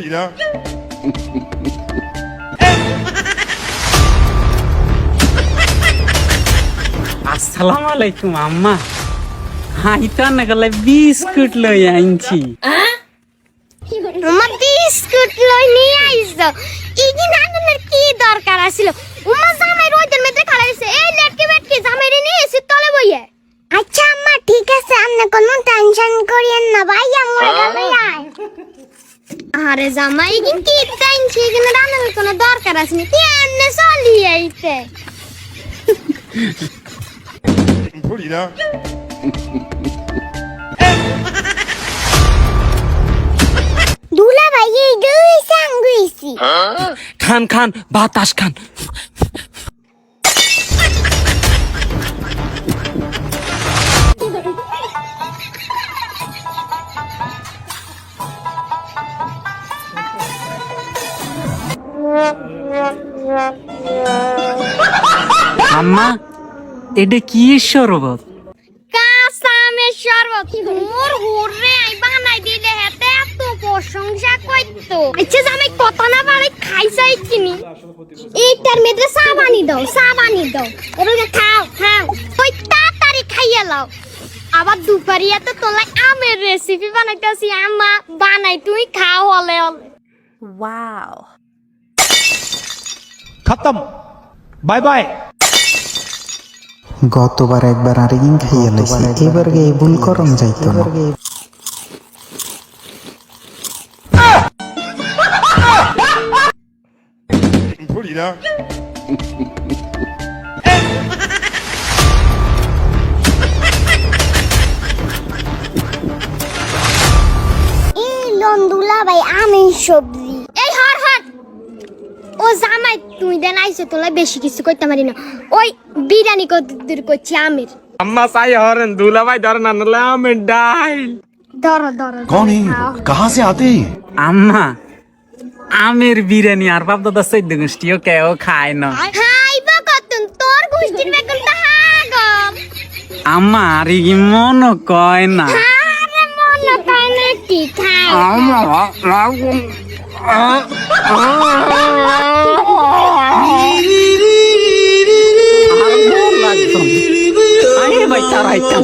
বলিরা আসসালামু আলাইকুম আম্মা হাইতা না গেলে বিস্কুট লই আনছি উমা বিস্কুট লই নিয়ে আইছো ইগিন আননের কি দরকার আছিল উমা জামাই রোদের মধ্যে খালাইছে এই লেটকে বেটকে জামাইরে নিয়ে এসে তলে বইয়ে আচ্ছা আম্মা ঠিক আছে আপনি কোনো টেনশন করিয়েন না ভাই আমরা গেলে আয় আরে জামাই ইগিন কি টেনশন ইগিন রান্নার কোনো দরকার আছে না তুই এমনে চলি আইতে বলিরা দুলা ভাই এই দুই সাঙ্গুইছি খান খান বাতাস খান আম্মা এটা কি শরবত কাসামের শরবত মোর হুররে আই বানাই দিলে হেতে এত প্রশংসা কইতো আচ্ছা জামাই কত না পারে খাইছাই কিনি এইটার মধ্যে সাবানি দাও ওরে খাও ওই তাড়াতাড়ি খাইয়া লাও আবার দুপুরিয়া তো তোলা আমের রেসিপি বানাইতাছি আম্মা বানাই তুই খাও হলে Wow. खत्म बाय बाय গতবার একবার আরেকদিন খাইয়া লাইছি এবার এই ভুল করম যাইতো না বলিরা এই লন্দুলা ভাই আমি সবজি এই হর ও জামাই তুই দেন আইছে তোলা বেশি কিছু কইতে পারি না ওই বিরিয়ানি করছি আমির আম্মা চাই হরেন দুলা ভাই ধরেন আনলে আমি ডাইল ধরো कौन है कहाँ से आते हैं আম্মা আমের বিরিয়ানি আর বাপ দাদা চৈদ্দ গোষ্ঠীও কেউ খায় না খাইবা কতন তোর গুষ্টির বেগুন তো হাগম আম্মা আর কি মন কয় না আরে মন কাই না কি খাও আম্মা লাগুন লাগতো আরে ভাই তারাইতাম